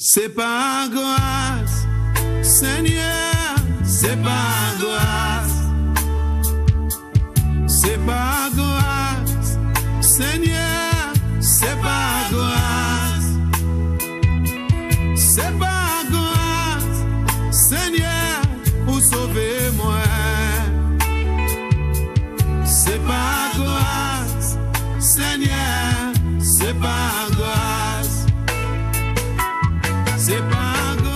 C'est par grâce, Seigneur, c'est par grâce. C'est par grâce, Seigneur, c'est par grâce. C'est par grâce, Seigneur, pour sauver moi. C'est par grâce, Seigneur, c'est par grâce. C'est par grâce.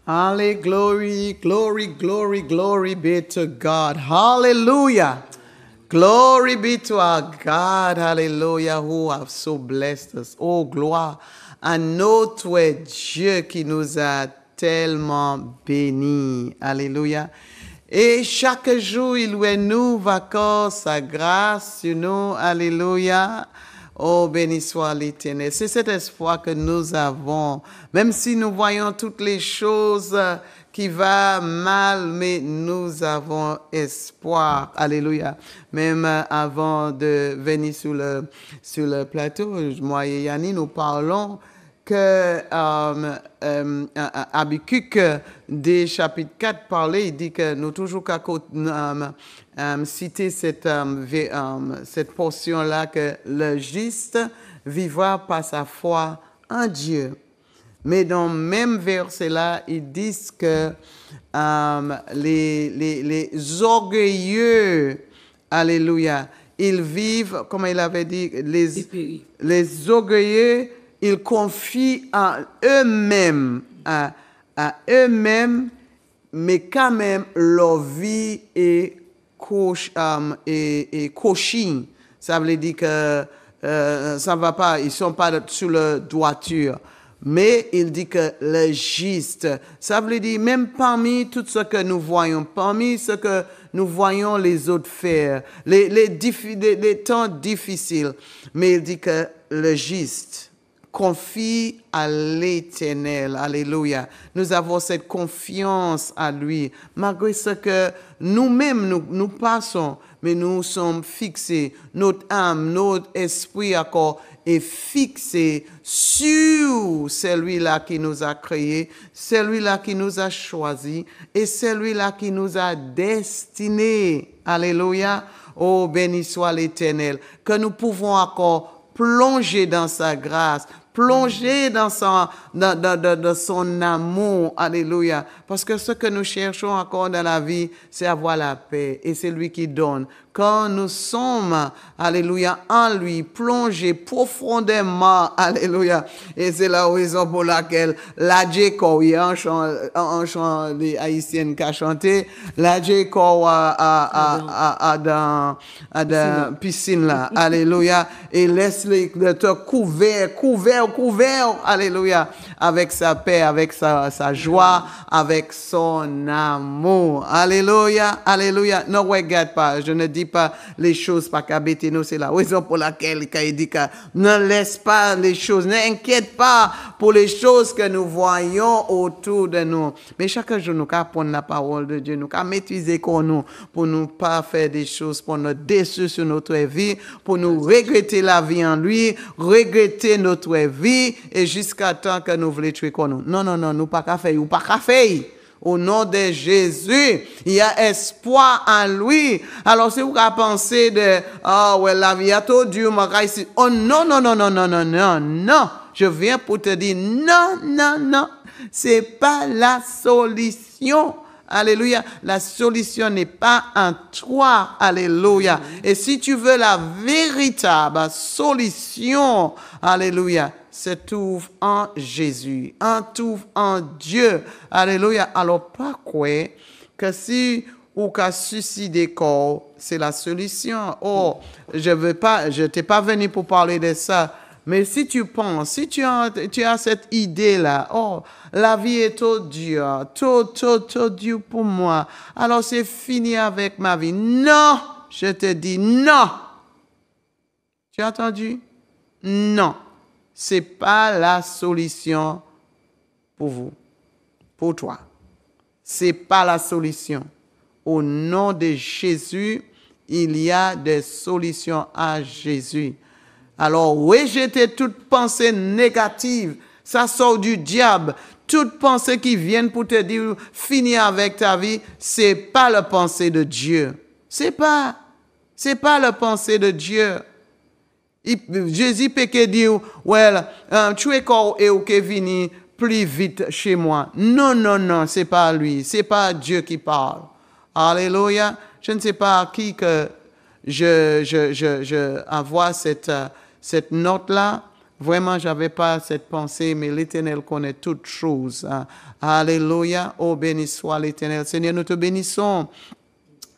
Hallelujah, glory, glory, glory, glory be to God. Hallelujah. Glory be to our God, hallelujah, who have so blessed us. Oh, gloire à notre Dieu qui nous a tellement bénis. Alléluia. Et chaque jour, il nous vacances sa grâce sur nous. Alléluia. Oh, béni soit l'Éternel. C'est cet espoir que nous avons. Même si nous voyons toutes les choses qui vont mal, mais nous avons espoir. Alléluia. Même avant de venir sur le plateau, moi et Yanni, nous parlons que Habakkuk des chapitre 4 parlait, il dit que nous toujours qu'à citer cette portion-là, que le juste vivra par sa foi en Dieu. Mais dans le même verset-là, ils disent que les orgueilleux, alléluia, ils vivent, comme il avait dit, les orgueilleux, ils confient en eux-mêmes, à eux-mêmes, mais quand même leur vie est cochine. Ça veut dire que ça ne va pas, ils ne sont pas sur la droiture. Mais il dit que le juste, ça veut dire même parmi tout ce que nous voyons, parmi ce que nous voyons les autres faire, les temps difficiles, mais il dit que le juste confie à l'Éternel. Alléluia. Nous avons cette confiance à lui, malgré ce que nous-mêmes nous passons, mais nous sommes fixés, notre âme, notre esprit encore est fixé sur celui-là qui nous a créés, celui-là qui nous a choisis et celui-là qui nous a destinés. Alléluia. Oh, béni soit l'Éternel, que nous pouvons encore plonger dans sa grâce, plonger dans son amour. Alléluia. Parce que ce que nous cherchons encore dans la vie, c'est avoir la paix. Et c'est lui qui donne. Quand nous sommes, alléluia, en lui, plongés profondément, alléluia. Et c'est la raison pour laquelle la Jacob, il y a un chant des Haïtiennes qui a chanté, la Jacob dans la piscine là, alléluia. Et laisse-le te couvert, alléluia, avec sa paix, avec sa joie, avec son amour. Alléluia, alléluia. Ne regarde pas, je ne dis pas les choses pas qu'à bêter nous, c'est la raison pour laquelle il dit que ne laisse pas les choses, n'inquiète pas pour les choses que nous voyons autour de nous. Mais chaque jour, nous apprenons la parole de Dieu, nous maîtriser qu'on nous, pour nous pas faire des choses, pour nous déçus sur notre vie, pour nous regretter la vie en lui, regretter notre vie, et jusqu'à temps que nous voulons tuer qu'on nous. Non, nous pas qu'à faire, ou pas qu'à faire. Au nom de Jésus, il y a espoir en lui. Alors, si vous pensez de, oh, ouais, la vie a trop dur, ici. Oh, non. Je viens pour te dire, non. C'est pas la solution. Alléluia. La solution n'est pas en toi. Alléluia. Et si tu veux la véritable solution, alléluia, se trouve en Jésus, trouve en Dieu. Alléluia. Alors, pas quoi que si ou qu'à suicider corps, c'est la solution. Oh, je t'ai pas venu pour parler de ça. Mais si tu penses, si tu as cette idée-là, oh, la vie est trop dure, trop dure pour moi. Alors c'est fini avec ma vie. Non, je te dis non. Tu as entendu? Non. C'est pas la solution pour vous, pour toi. C'est pas la solution. Au nom de Jésus, il y a des solutions à Jésus. Alors, rejeter toute pensée négative, Ça sort du diable. Toute pensée qui vient pour te dire finis avec ta vie, c'est pas la pensée de Dieu. C'est pas la pensée de Dieu. Jésus peut que dire, well, tu es corps et ok vini plus vite chez moi. Non, non, non, c'est pas lui. C'est pas Dieu qui parle. Alléluia. Je ne sais pas à qui que je envoie cette note-là. Vraiment, j'avais pas cette pensée, mais l'Éternel connaît toutes choses. Alléluia. Oh, béni soit l'Éternel. Seigneur, nous te bénissons.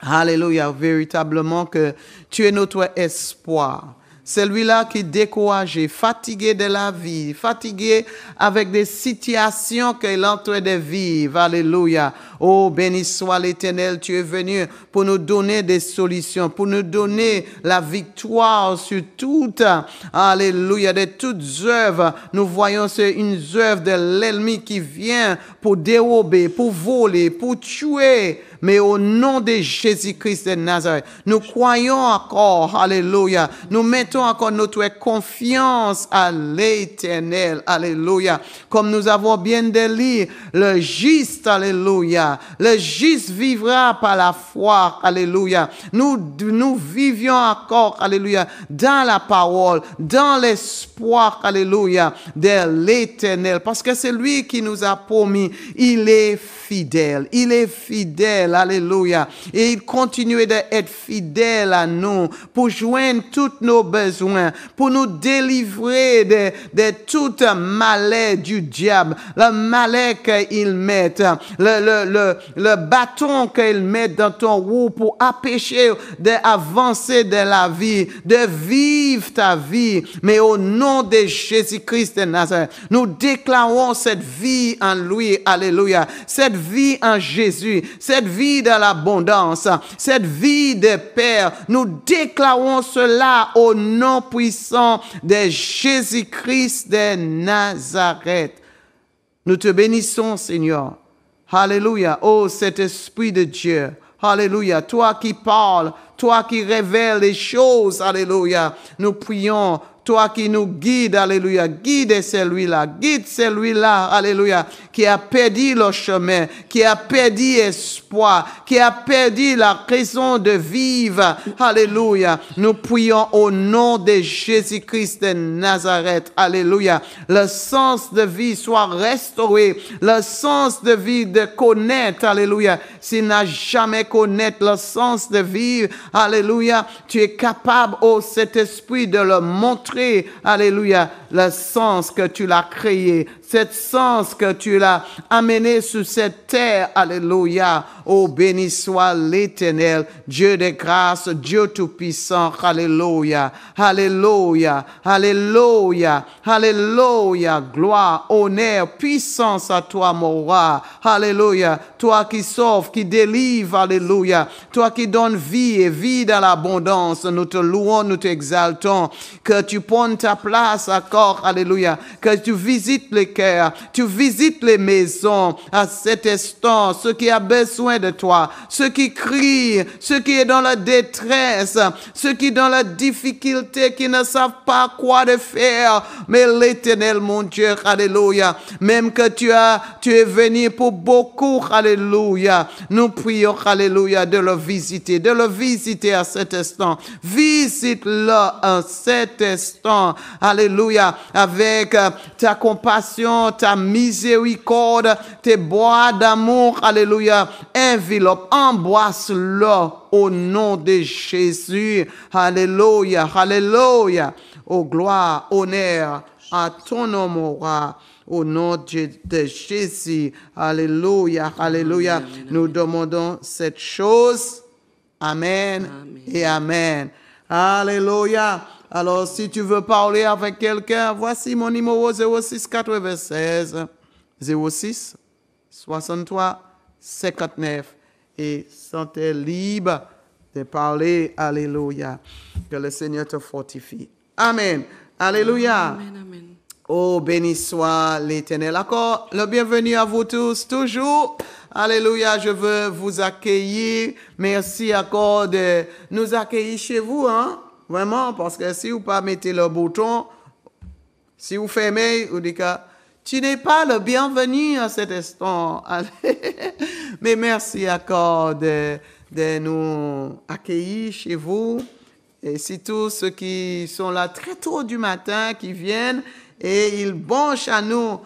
Alléluia. Véritablement que tu es notre espoir. Celui-là qui est découragé, fatigué de la vie, fatigué avec des situations qu'il est en train de vivre. Alléluia. Oh, béni soit l'Éternel, tu es venu pour nous donner des solutions, pour nous donner la victoire sur toutes, alléluia, de toutes œuvres. Nous voyons c'est une œuvre de l'ennemi qui vient pour dérober, pour voler, pour tuer. Mais au nom de Jésus-Christ de Nazareth, nous croyons encore, alléluia, nous mettons encore notre confiance à l'Éternel, alléluia. Comme nous avons bien dit, le juste, alléluia, le juste vivra par la foi, alléluia. Nous vivions encore, alléluia, dans la parole, dans l'espoir, alléluia, de l'Éternel. Parce que c'est lui qui nous a promis, il est fidèle, alléluia. Et il continue d'être fidèle à nous pour joindre tous nos besoins, pour nous délivrer de tout malheur du diable, le malheur qu'il met, le bâton qu'il met dans ton roue pour empêcher d'avancer de la vie, de vivre ta vie. Mais au nom de Jésus-Christ de Nazareth, nous déclarons cette vie en lui, alléluia, cette vie en Jésus, cette vie de l'abondance, cette vie de Père. Nous déclarons cela au nom puissant de Jésus-Christ de Nazareth. Nous te bénissons, Seigneur. Alléluia. Oh, cet Esprit de Dieu. Alléluia. Toi qui parles, toi qui révèles les choses. Alléluia. Nous prions. Toi qui nous guides, alléluia, guide celui-là, alléluia, qui a perdu le chemin, qui a perdu espoir, qui a perdu la raison de vivre, alléluia. Nous prions au nom de Jésus-Christ de Nazareth, alléluia. Le sens de vie soit restauré, le sens de vie de connaître, alléluia. S'il n'a jamais connaître le sens de vivre, alléluia, tu es capable, oh, cet esprit de le montrer, alléluia, le sens que tu l'as créé, cet sens que tu l'as amené sur cette terre, alléluia. Oh, béni soit l'Éternel, Dieu de grâce, Dieu tout-puissant, alléluia, alléluia, alléluia, alléluia, gloire, honneur, puissance à toi, mon roi, alléluia, toi qui sauves, qui délivre, alléluia, toi qui donnes vie et vie dans l'abondance, nous te louons, nous t'exaltons, que tu prennes ta place encore, alléluia, que tu visites les cœurs, tu visites les maisons à cet instant, ceux qui ont besoin de toi, ceux qui crient, ceux qui sont dans la détresse, ceux qui sont dans la difficulté, qui ne savent pas quoi de faire, mais l'Éternel, mon Dieu, alléluia, même que tu es venu pour beaucoup, alléluia, nous prions, alléluia, de le visiter à cet instant, visite-le à cet instant, alléluia, avec ta compassion, ta miséricorde, tes bras d'amour, alléluia, enveloppe, embrasse-le au nom de Jésus, alléluia, alléluia, oh gloire, honneur à ton nom, mon roi. Au nom de Jésus, alléluia, alléluia, amen, amen, nous demandons cette chose, amen, amen. Et amen, alléluia. Alors, si tu veux parler avec quelqu'un, voici mon numéro 06 96 06 63 59 et sentez libre de parler, alléluia. Que le Seigneur te fortifie. Amen, alléluia. Amen, amen. Oh, béni soit l'Éternel. Encore, le bienvenu à vous tous, toujours. Alléluia, je veux vous accueillir. Merci encore de nous accueillir chez vous, hein. Vraiment, parce que si vous ne mettez pas le bouton, si vous fermez, vous dites que Tu n'es pas le bienvenu à cet instant. Mais merci encore de nous accueillir chez vous. Et surtout ceux qui sont là très tôt du matin, qui viennent et ils branchent à nous.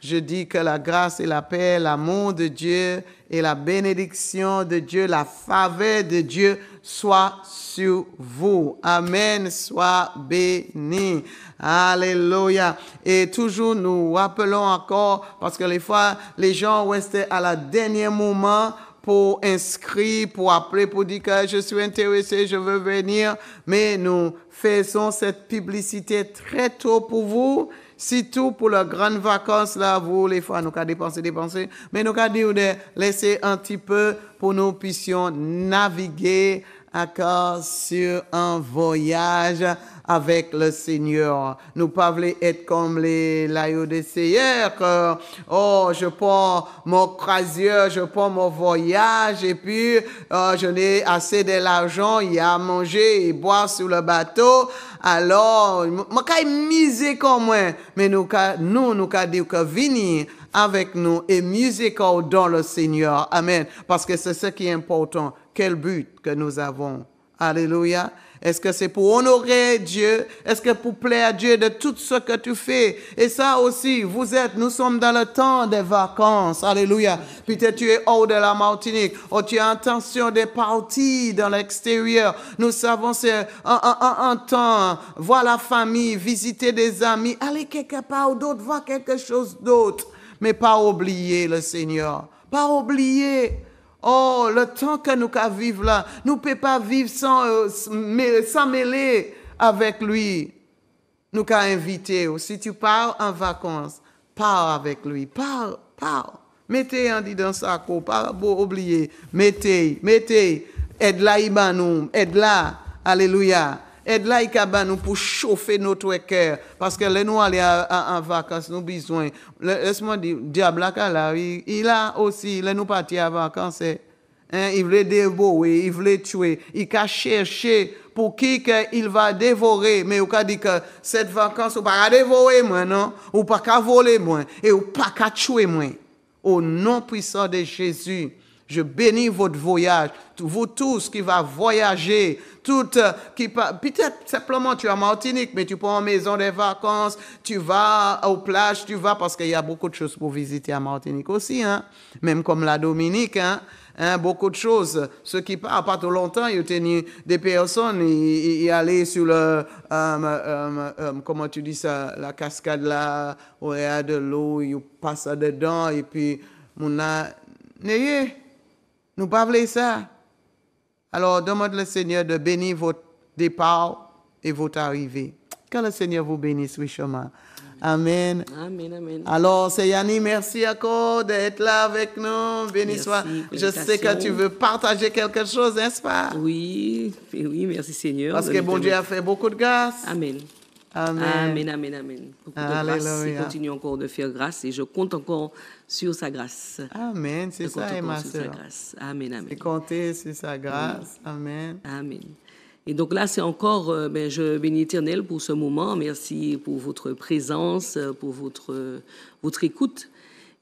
Je dis que la grâce et la paix, l'amour de Dieu et la bénédiction de Dieu, la faveur de Dieu soit sur vous. Amen. Sois béni. Alléluia. Et toujours nous rappelons encore, parce que les fois, les gens restent à la dernier moment pour inscrire, pour appeler, pour dire que je suis intéressé, je veux venir. Mais nous faisons cette publicité très tôt pour vous. Surtout pour les grandes vacances, là, vous, les fois, nous avons dépensé. Mais nous avons dit de laisser un petit peu pour nous puissions naviguer encore sur un voyage avec le Seigneur. Nous pas voulons être comme les Laodicéens, que, oh, je prends mon croisière, je prends mon voyage, et puis, je n'ai assez de l'argent, il y a à manger et boire sur le bateau. Alors, moi, quand miser comme moi, mais nous, dire que venir avec nous et miser dans le Seigneur. Amen. Parce que c'est ce qui est important. Quel but que nous avons? Alléluia. Est-ce que c'est pour honorer Dieu? Est-ce que pour plaire à Dieu de tout ce que tu fais? Et ça aussi, nous sommes dans le temps des vacances. Alléluia. Peut-être tu es hors de la Martinique, ou tu as intention de partir dans l'extérieur. Nous savons c'est un temps, voir la famille, visiter des amis, aller quelque part ou d'autre, voir quelque chose d'autre. Mais pas oublier le Seigneur. Pas oublier. Oh, le temps que nous vivons là, nous ne pouvons pas vivre sans mêler avec lui. Nous avons invité. Si tu pars en vacances, pars avec lui. Pars. Mettez un dit dans sa cour, pas oublier. Mettez. Aide-la, aide-la. Alléluia. Aide-la, nous pour chauffer notre cœur. Parce que les nous aller en vacances, nous avons besoin. Laisse-moi dire, diable, là, il a aussi, les nous partir en vacances, il veut dévorer, il veut tuer, il a cherché pour qui il va dévorer. Mais il a dit que cette vacance, il ne va pas dévorer moi, non? Ou pas qu'à voler moi, et ou pas qu'à tuer moi. Au nom puissant de Jésus, je bénis votre voyage. Vous tous qui va voyager, peut-être simplement tu es en Martinique, mais tu prends en maison des vacances, tu vas aux plages, parce qu'il y a beaucoup de choses pour visiter à Martinique aussi, hein? Même comme la Dominique, hein? Beaucoup de choses. Ceux qui partent pas tout longtemps, ils ont tenu des personnes, ils allaient sur le, comment tu dis ça, la cascade là, où il y a de l'eau, ils passent dedans, et puis, nous pas voulons ça. Alors, demande le Seigneur de bénir votre départ et votre arrivée. Que le Seigneur vous bénisse richement. Amen. Amen. Alors, c'est Yanni, merci encore d'être là avec nous. Béni soit. Je sais que tu veux partager quelque chose, n'est-ce pas? Oui, merci Seigneur. Parce que bon Dieu a fait beaucoup de grâce. Amen. Beaucoup de grâce. Il continue encore de faire grâce et je compte encore sur sa grâce. Amen. C'est ça, et ma soeur. Amen. C'est compter sur sa grâce. Amen. Et donc là, c'est encore, je bénis l'Éternel pour ce moment. Merci pour votre présence, pour votre écoute.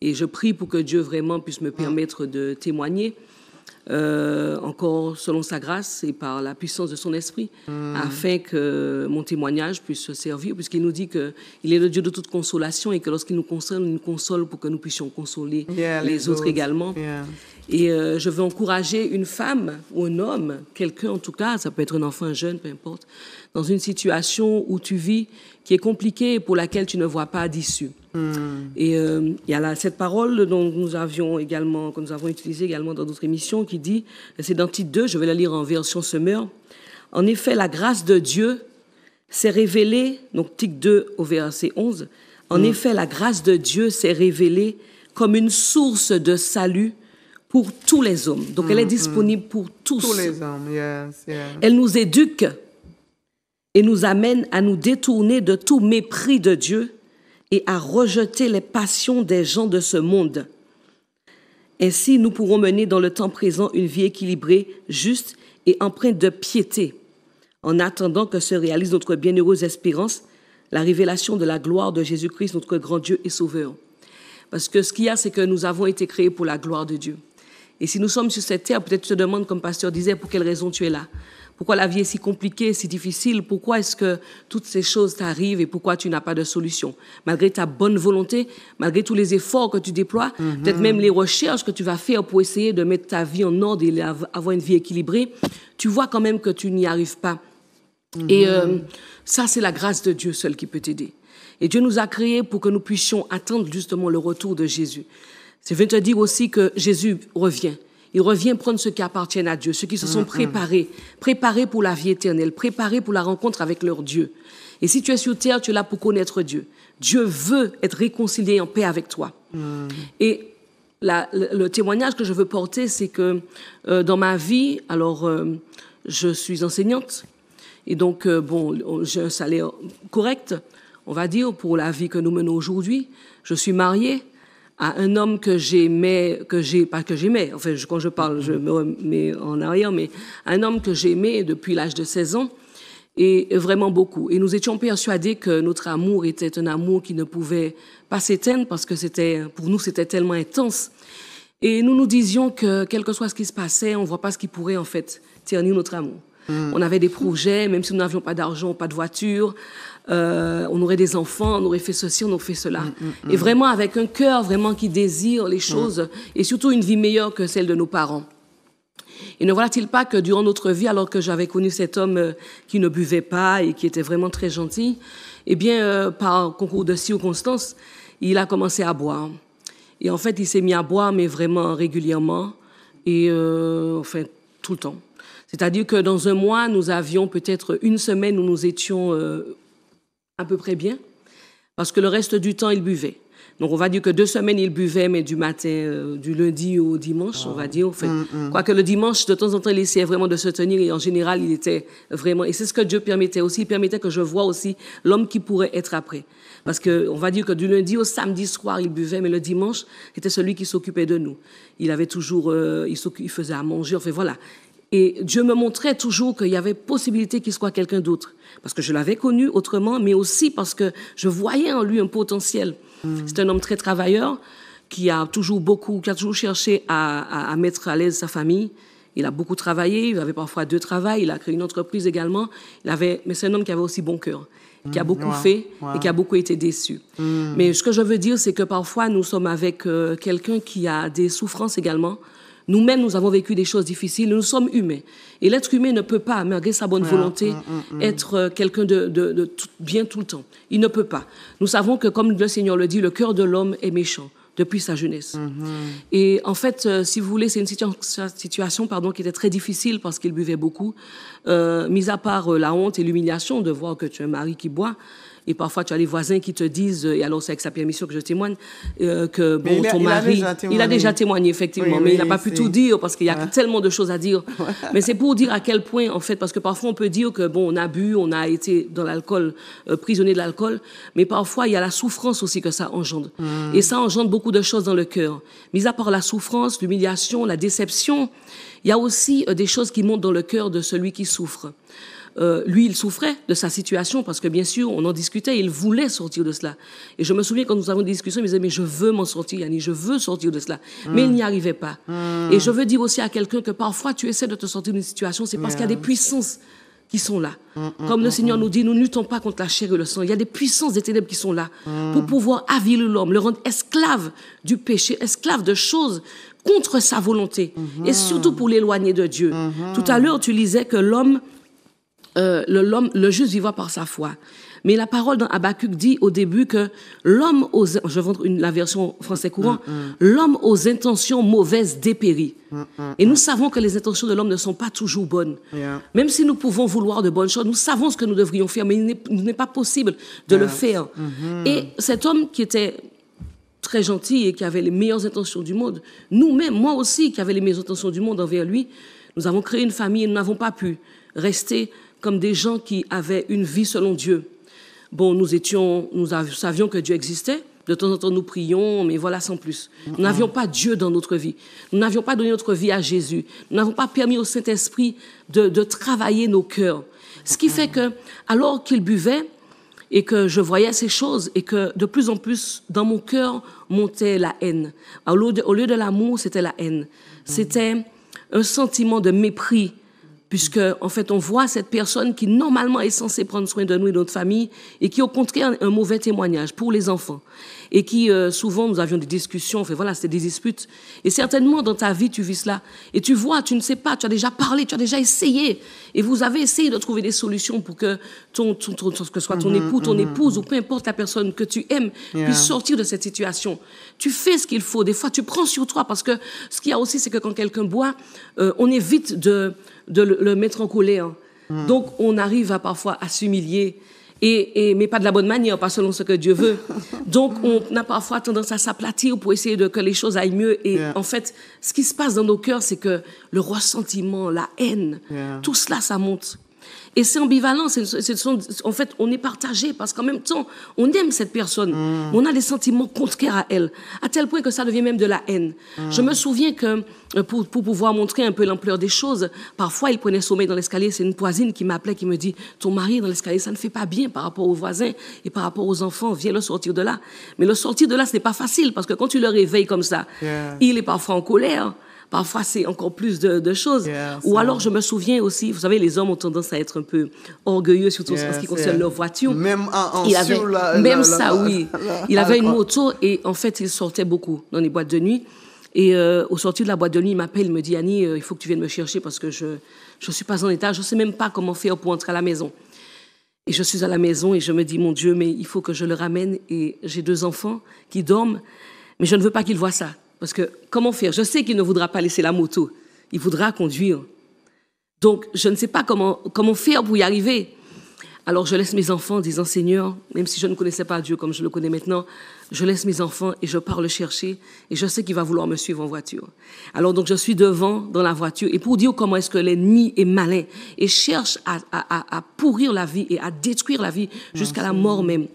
Et je prie pour que Dieu vraiment puisse me permettre de témoigner, encore selon sa grâce et par la puissance de son esprit, afin que mon témoignage puisse se servir, puisqu'il nous dit qu'il est le Dieu de toute consolation et que lorsqu'il nous console pour que nous puissions consoler les autres également. Et je veux encourager une femme ou un homme, quelqu'un en tout cas, ça peut être un enfant, un jeune, peu importe, dans une situation où tu vis qui est compliquée et pour laquelle tu ne vois pas d'issue. Et il y a cette parole dont que nous avons utilisée également dans d'autres émissions qui dit, c'est dans Tite 2, je vais la lire en version Semeur. En effet, la grâce de Dieu s'est révélée, donc Tite 2 au verset 11, en effet, la grâce de Dieu s'est révélée comme une source de salut pour tous les hommes. Donc, elle est disponible pour tous. Tous les hommes, yes. Elle nous éduque et nous amène à nous détourner de tout mépris de Dieu et à rejeter les passions des gens de ce monde. Ainsi, nous pourrons mener dans le temps présent une vie équilibrée, juste et empreinte de piété, en attendant que se réalise notre bienheureuse espérance la révélation de la gloire de Jésus-Christ, notre grand Dieu et Sauveur. Parce que ce qu'il y a, c'est que nous avons été créés pour la gloire de Dieu. Et si nous sommes sur cette terre, peut-être tu te demandes, comme pasteur disait, pour quelle raison tu es là? Pourquoi la vie est si compliquée, si difficile? Pourquoi est-ce que toutes ces choses t'arrivent et pourquoi tu n'as pas de solution? Malgré ta bonne volonté, malgré tous les efforts que tu déploies, peut-être même les recherches que tu vas faire pour essayer de mettre ta vie en ordre et avoir une vie équilibrée, tu vois quand même que tu n'y arrives pas. Et ça, c'est la grâce de Dieu seul qui peut t'aider. Et Dieu nous a créés pour que nous puissions attendre justement le retour de Jésus. Je viens te dire aussi que Jésus revient. Il revient prendre ceux qui appartiennent à Dieu, ceux qui se sont préparés pour la vie éternelle, préparés pour la rencontre avec leur Dieu. Et si tu es sur terre, tu es là pour connaître Dieu. Dieu veut être réconcilié en paix avec toi. Et le témoignage que je veux porter, c'est que dans ma vie, alors je suis enseignante, et donc j'ai un salaire correct, on va dire, pour la vie que nous menons aujourd'hui. Je suis mariée à un homme quand je parle, je me remets en arrière, mais un homme que j'aimais depuis l'âge de 16 ans, et vraiment beaucoup. Et nous étions persuadés que notre amour était un amour qui ne pouvait pas s'éteindre parce que pour nous, c'était tellement intense. Et nous nous disions que, quel que soit ce qui se passait, on ne voit pas ce qui pourrait, en fait, ternir notre amour. On avait des projets, même si nous n'avions pas d'argent, pas de voiture, on aurait des enfants, on aurait fait ceci, on aurait fait cela. Et vraiment avec un cœur vraiment qui désire les choses et surtout une vie meilleure que celle de nos parents. Et ne voilà-t-il pas que durant notre vie, alors que j'avais connu cet homme qui ne buvait pas et qui était vraiment très gentil, eh bien, par concours de circonstances, il a commencé à boire. Et en fait, il s'est mis à boire, mais vraiment régulièrement et tout le temps. C'est-à-dire que dans un mois, nous avions peut-être une semaine où nous étions à peu près bien, parce que le reste du temps, il buvait. Donc, on va dire que 2 semaines, il buvait, mais du matin, du lundi au dimanche, on va dire. Quoique le dimanche, de temps en temps, il essayait vraiment de se tenir, et en général, il était vraiment... Et c'est ce que Dieu permettait aussi. Il permettait que je voie aussi l'homme qui pourrait être après. Parce que, on va dire que du lundi au samedi soir, il buvait, mais le dimanche, c'était celui qui s'occupait de nous. Il avait toujours... il faisait à manger, enfin, voilà. Et Dieu me montrait toujours qu'il y avait possibilité qu'il soit quelqu'un d'autre. Parce que je l'avais connu autrement, mais aussi parce que je voyais en lui un potentiel. C'est un homme très travailleur qui a toujours cherché à mettre à l'aise sa famille. Il a beaucoup travaillé, il avait parfois 2 travails, il a créé une entreprise également. Mais c'est un homme qui avait aussi bon cœur, qui a beaucoup fait et qui a beaucoup été déçu. Mais ce que je veux dire, c'est que parfois nous sommes avec quelqu'un qui a des souffrances également. Nous-mêmes, nous avons vécu des choses difficiles. Nous sommes humains. Et l'être humain ne peut pas, malgré sa bonne volonté, être quelqu'un de bien tout le temps. Il ne peut pas. Nous savons que, comme le Seigneur le dit, le cœur de l'homme est méchant depuis sa jeunesse. Et en fait, si vous voulez, c'est une situation qui était très difficile parce qu'il buvait beaucoup. Mis à part la honte et l'humiliation de voir que tu as un mari qui boit, et parfois, tu as les voisins qui te disent, et alors c'est avec sa permission que je témoigne, que bon, ton mari... Il a déjà témoigné, effectivement, mais il n'a pas pu tout dire parce qu'il y a tellement de choses à dire. Mais c'est pour dire à quel point, en fait, parce que parfois on peut dire que, bon, on a bu, on a été dans l'alcool, prisonnier de l'alcool, mais parfois il y a la souffrance aussi que ça engendre. Et ça engendre beaucoup de choses dans le cœur. Mis à part la souffrance, l'humiliation, la déception, il y a aussi des choses qui montent dans le cœur de celui qui souffre. Lui, il souffrait de sa situation parce que, bien sûr, on en discutait, il voulait sortir de cela. Et je me souviens, quand nous avons des discussions, il me disait, mais je veux m'en sortir, Yanni, je veux sortir de cela. Mais il n'y arrivait pas. Et je veux dire aussi à quelqu'un que parfois, tu essaies de te sortir d'une situation, c'est parce qu'il y a des puissances qui sont là. Comme le Seigneur nous dit, nous ne luttons pas contre la chair et le sang. Il y a des puissances des ténèbres qui sont là pour pouvoir aviler l'homme, le rendre esclave du péché, esclave de choses contre sa volonté. Et surtout pour l'éloigner de Dieu. Tout à l'heure, tu lisais que le juste vivra par sa foi. Mais la parole dans Habakkuk dit au début que l'homme je vends la version français courant, l'homme aux intentions mauvaises dépérit. Et nous savons que les intentions de l'homme ne sont pas toujours bonnes. Même si nous pouvons vouloir de bonnes choses, nous savons ce que nous devrions faire, mais il n'est pas possible de le faire. Et cet homme qui était très gentil et qui avait les meilleures intentions du monde, nous-mêmes, moi aussi, qui avait les meilleures intentions du monde envers lui, nous avons créé une famille et nous n'avons pas pu rester comme des gens qui avaient une vie selon Dieu. Bon, nous savions que Dieu existait. De temps en temps, nous prions, mais voilà, sans plus. Nous n'avions pas Dieu dans notre vie. Nous n'avions pas donné notre vie à Jésus. Nous n'avons pas permis au Saint-Esprit de travailler nos cœurs. Ce qui fait que, alors qu'il buvait, et que je voyais ces choses et que de plus en plus, dans mon cœur, montait la haine. Au lieu de l'amour, c'était la haine. C'était un sentiment de mépris, puisque, en fait, on voit cette personne qui, normalement, est censée prendre soin de nous et de notre famille, et qui, au contraire, un mauvais témoignage pour les enfants. Et qui, souvent, nous avions des discussions, enfin, voilà, c'était des disputes. Et certainement, dans ta vie, tu vis cela. Et tu vois, tu ne sais pas, tu as déjà parlé, tu as déjà essayé. Et vous avez essayé de trouver des solutions pour que que ce soit ton époux, ton épouse, ou peu importe la personne que tu aimes, puisse sortir de cette situation. Tu fais ce qu'il faut. Des fois, tu prends sur toi, parce que ce qu'il y a aussi, c'est que quand quelqu'un boit, on évite de le mettre en colère. Donc, on arrive parfois à s'humilier, mais pas de la bonne manière, pas selon ce que Dieu veut. Donc, on a parfois tendance à s'aplatir pour essayer que les choses aillent mieux. Et en fait, ce qui se passe dans nos cœurs, c'est que le ressentiment, la haine, tout cela, ça monte. Et c'est ambivalent, en fait, on est partagé parce qu'en même temps, on aime cette personne, mais on a des sentiments contraires à elle, à tel point que ça devient même de la haine. Je me souviens que, pour pouvoir montrer un peu l'ampleur des choses, parfois, il prenait sommeil dans l'escalier, c'est une voisine qui m'appelait, qui me dit « Ton mari dans l'escalier, ça ne fait pas bien par rapport aux voisins et par rapport aux enfants, viens le sortir de là. » Mais le sortir de là, ce n'est pas facile, parce que quand tu le réveilles comme ça, il est parfois en colère. Parfois, c'est encore plus de choses. Ou alors, je me souviens aussi, vous savez, les hommes ont tendance à être un peu orgueilleux, surtout en ce qui concerne leur voiture. Même il avait une moto et en fait, il sortait beaucoup dans les boîtes de nuit. Et au sortir de la boîte de nuit, il m'appelle, il me dit « Annie, il faut que tu viennes me chercher parce que je ne suis pas en état, je ne sais même pas comment faire pour entrer à la maison. » Et je suis à la maison et je me dis « Mon Dieu, mais il faut que je le ramène. » Et j'ai 2 enfants qui dorment, mais je ne veux pas qu'ils voient ça. Parce que, comment faire? Je sais qu'il ne voudra pas laisser la moto. Il voudra conduire. Donc, je ne sais pas comment faire pour y arriver. Alors, je laisse mes enfants, disant, Seigneur, même si je ne connaissais pas Dieu comme je le connais maintenant, je laisse mes enfants et je pars le chercher. Et je sais qu'il va vouloir me suivre en voiture. Alors, donc, je suis devant, dans la voiture. Et pour dire comment est-ce que l'ennemi est malin et cherche à pourrir la vie et à détruire la vie jusqu'à la mort même.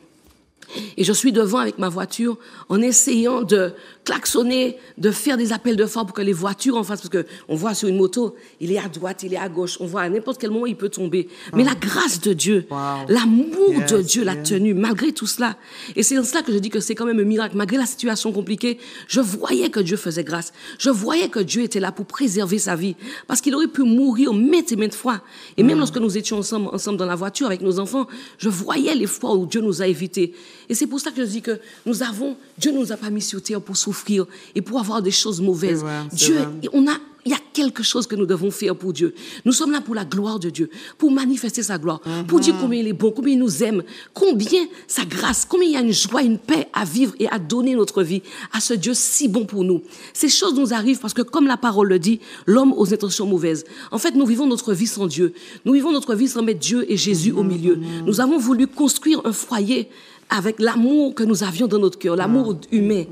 Et je suis devant avec ma voiture en essayant de klaxonner, de faire des appels de phare pour que les voitures en face, parce qu'on voit sur une moto, il est à droite, il est à gauche, on voit à n'importe quel moment il peut tomber. Mais la grâce de Dieu, l'amour de Dieu l'a tenu, malgré tout cela. Et c'est dans cela que je dis que c'est quand même un miracle. Malgré la situation compliquée, je voyais que Dieu faisait grâce. Je voyais que Dieu était là pour préserver sa vie. Parce qu'il aurait pu mourir maintes et maintes fois. Et même lorsque nous étions ensemble dans la voiture avec nos enfants, je voyais les fois où Dieu nous a évités. Et c'est pour ça que je dis que Dieu ne nous a pas mis sur terre pour souffrir et pour avoir des choses mauvaises. Il y a quelque chose que nous devons faire pour Dieu. Nous sommes là pour la gloire de Dieu, pour manifester sa gloire, pour dire combien il est bon, combien il nous aime, combien sa grâce, combien il y a une joie, une paix à vivre et à donner notre vie à ce Dieu si bon pour nous. Ces choses nous arrivent parce que, comme la parole le dit, l'homme aux intentions mauvaises. En fait, nous vivons notre vie sans Dieu. Nous vivons notre vie sans mettre Dieu et Jésus au milieu. Nous avons voulu construire un foyer avec l'amour que nous avions dans notre cœur, l'amour humain.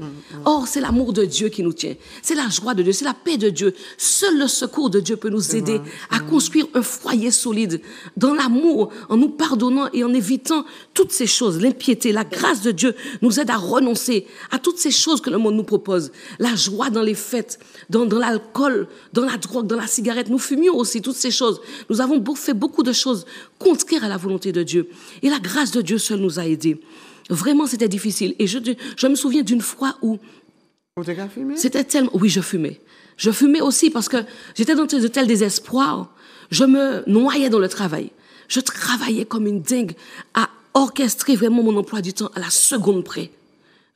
Or, c'est l'amour de Dieu qui nous tient. C'est la joie de Dieu, c'est la paix de Dieu. Seul le secours de Dieu peut nous aider à construire un foyer solide dans l'amour, en nous pardonnant et en évitant toutes ces choses. L'impiété, la grâce de Dieu nous aide à renoncer à toutes ces choses que le monde nous propose. La joie dans les fêtes, dans l'alcool, dans la drogue, dans la cigarette. Nous fumions aussi toutes ces choses. Nous avons fait beaucoup de choses contraires à la volonté de Dieu. Et la grâce de Dieu seule nous a aidés. Vraiment, c'était difficile. Et je me souviens d'une fois où... C'était tellement... Oui, je fumais. Je fumais aussi parce que j'étais dans de tels désespoirs. Je me noyais dans le travail. Je travaillais comme une dingue à orchestrer vraiment mon emploi du temps à la seconde près.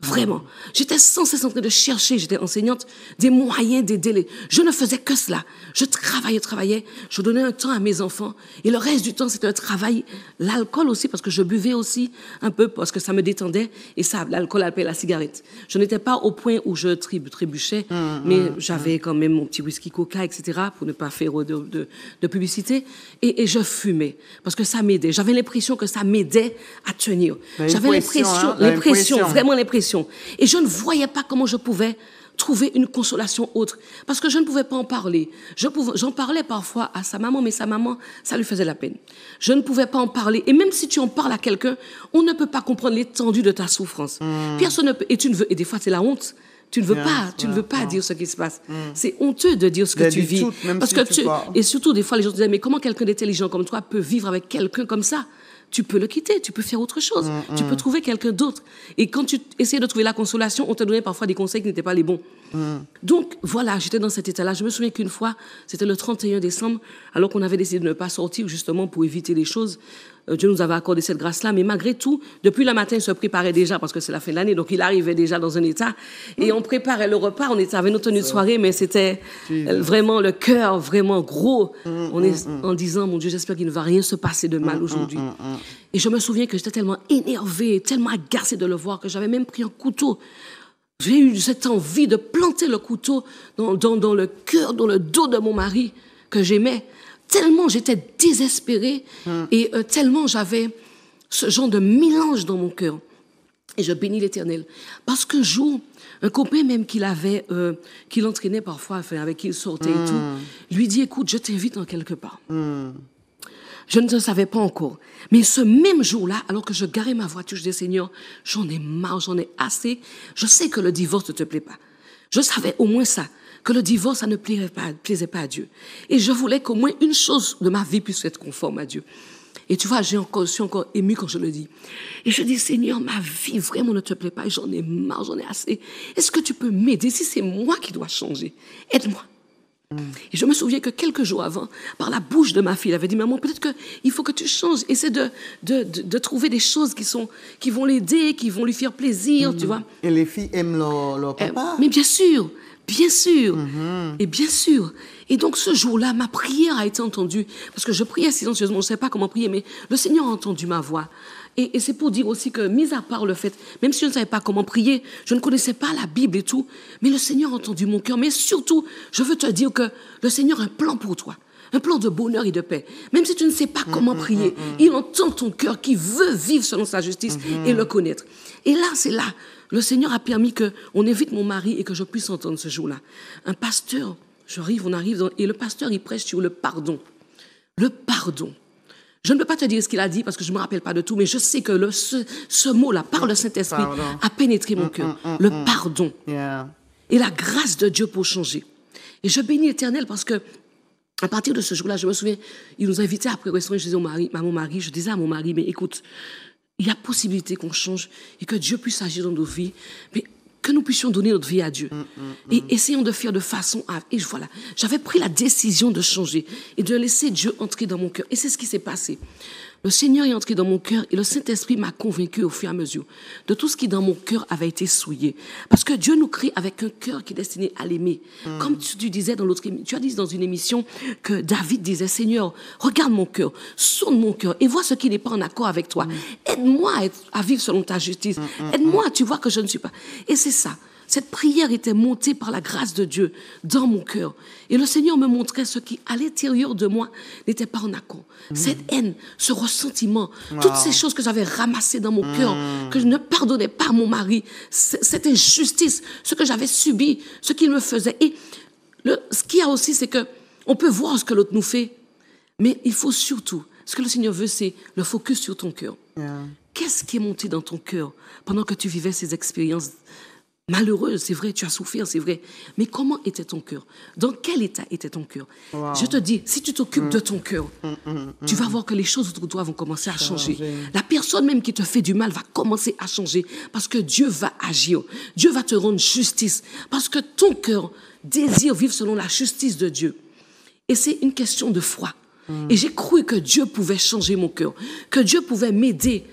Vraiment. J'étais sans cesse en train de chercher, j'étais enseignante, des moyens d'aider les... Je ne faisais que cela. Je travaillais. Je donnais un temps à mes enfants. Et le reste du temps, c'était un travail. L'alcool aussi, parce que je buvais aussi un peu, parce que ça me détendait. Et ça, l'alcool appelait la cigarette. Je n'étais pas au point où je trébuchais, mais j'avais quand même mon petit whisky coca, etc., pour ne pas faire de publicité. Et je fumais, parce que ça m'aidait. J'avais l'impression que ça m'aidait à tenir. J'avais l'impression, vraiment l'impression. Et je ne voyais pas comment je pouvais trouver une consolation autre. Parce que je ne pouvais pas en parler. J'en parlais parfois à sa maman, mais sa maman, ça lui faisait la peine. Je ne pouvais pas en parler. Et même si tu en parles à quelqu'un, on ne peut pas comprendre l'étendue de ta souffrance. Personne ne peut. Et des fois, c'est la honte. Tu ne veux pas dire ce qui se passe. C'est honteux de dire ce que tu vis. Et surtout, des fois, les gens te disent, mais comment quelqu'un d'intelligent comme toi peut vivre avec quelqu'un comme ça? tu peux le quitter, tu peux faire autre chose, tu peux trouver quelqu'un d'autre. Et quand tu essayais de trouver la consolation, on te donnait parfois des conseils qui n'étaient pas les bons. Donc, voilà, j'étais dans cet état-là. Je me souviens qu'une fois, c'était le 31 décembre, alors qu'on avait décidé de ne pas sortir, justement, pour éviter les choses. Dieu nous avait accordé cette grâce-là, mais malgré tout, depuis le matin, il se préparait déjà, parce que c'est la fin de l'année, donc il arrivait déjà dans un état, et on préparait le repas, on était avec notre tenue de soirée, mais c'était vraiment le cœur, vraiment gros. On est en disant, mon Dieu, j'espère qu'il ne va rien se passer de mal aujourd'hui. Et je me souviens que j'étais tellement énervée, tellement agacée de le voir, que j'avais même pris un couteau. J'ai eu cette envie de planter le couteau dans le cœur, dans le dos de mon mari, que j'aimais. Tellement j'étais désespérée et tellement j'avais ce genre de mélange dans mon cœur. Et je bénis l'Éternel. Parce qu'un jour, un copain même qu'il avait, qu'il entraînait parfois, enfin, avec qui il sortait et tout, lui dit, écoute, je t'invite en quelque part. Je ne le savais pas encore. Mais ce même jour-là, alors que je garais ma voiture, je dis, Seigneur, j'en ai marre, j'en ai assez. Je sais que le divorce ne te plaît pas. Je savais au moins ça, que le divorce, ça ne plaisait pas à Dieu. Et je voulais qu'au moins une chose de ma vie puisse être conforme à Dieu. Et tu vois, je suis encore émue quand je le dis. Et je dis, Seigneur, ma vie vraiment ne te plaît pas, j'en ai marre, j'en ai assez. Est-ce que tu peux m'aider si c'est moi qui dois changer? Aide-moi. Et je me souviens que quelques jours avant, par la bouche de ma fille, elle avait dit, maman, peut-être qu'il faut que tu changes. Essaie de trouver des choses qui vont l'aider, qui vont lui faire plaisir, tu vois. Et les filles aiment leur papa? Mais bien sûr. Bien sûr, et bien sûr. Et donc ce jour-là, ma prière a été entendue, parce que je priais silencieusement, je ne savais pas comment prier, mais le Seigneur a entendu ma voix. Et c'est pour dire aussi que, mis à part le fait, même si je ne savais pas comment prier, je ne connaissais pas la Bible et tout, mais le Seigneur a entendu mon cœur. Mais surtout, je veux te dire que le Seigneur a un plan pour toi, un plan de bonheur et de paix. Même si tu ne sais pas comment prier, il entend ton cœur qui veut vivre selon sa justice et le connaître. Et là, c'est là. Le Seigneur a permis qu'on invite mon mari et que je puisse entendre ce jour-là. Un pasteur, on arrive, et le pasteur, il prêche sur le pardon. Le pardon. Je ne peux pas te dire ce qu'il a dit parce que je ne me rappelle pas de tout, mais je sais que ce mot-là, par le Saint-Esprit, a pénétré mon cœur. Le pardon. Et la grâce de Dieu pour changer. Et je bénis l'Éternel parce que, à partir de ce jour-là, je me souviens, il nous invitait après le restaurant, je disais à mon mari, mais écoute, il y a possibilité qu'on change et que Dieu puisse agir dans nos vies, mais que nous puissions donner notre vie à Dieu. Et essayons de faire de façon à... Et voilà, j'avais pris la décision de changer et de laisser Dieu entrer dans mon cœur. Et c'est ce qui s'est passé. Le Seigneur est entré dans mon cœur et le Saint-Esprit m'a convaincu au fur et à mesure de tout ce qui dans mon cœur avait été souillé. Parce que Dieu nous crée avec un cœur qui est destiné à l'aimer. Comme tu disais dans l'autre émission, tu as dit dans une émission que David disait, Seigneur, regarde mon cœur, sonde mon cœur et vois ce qui n'est pas en accord avec toi. Aide-moi à vivre selon ta justice. Aide-moi, tu vois que je ne suis pas. Et c'est ça. Cette prière était montée par la grâce de Dieu dans mon cœur. Et le Seigneur me montrait ce qui, à l'intérieur de moi, n'était pas en accord. Cette haine, ce ressentiment, toutes ces choses que j'avais ramassées dans mon cœur, que je ne pardonnais pas à mon mari, cette injustice, ce que j'avais subi, ce qu'il me faisait. Et ce qu'il y a aussi, c'est qu'on peut voir ce que l'autre nous fait, mais il faut surtout, ce que le Seigneur veut, c'est le focus sur ton cœur. Qu'est-ce qui est monté dans ton cœur pendant que tu vivais ces expériences malheureuse, c'est vrai, tu as souffert, c'est vrai. Mais comment était ton cœur? Dans quel état était ton cœur? Je te dis, si tu t'occupes de ton cœur, tu vas voir que les choses autour de toi vont commencer à changer. La personne même qui te fait du mal va commencer à changer parce que Dieu va agir. Dieu va te rendre justice parce que ton cœur désire vivre selon la justice de Dieu. Et c'est une question de foi. Et j'ai cru que Dieu pouvait changer mon cœur, que Dieu pouvait m'aider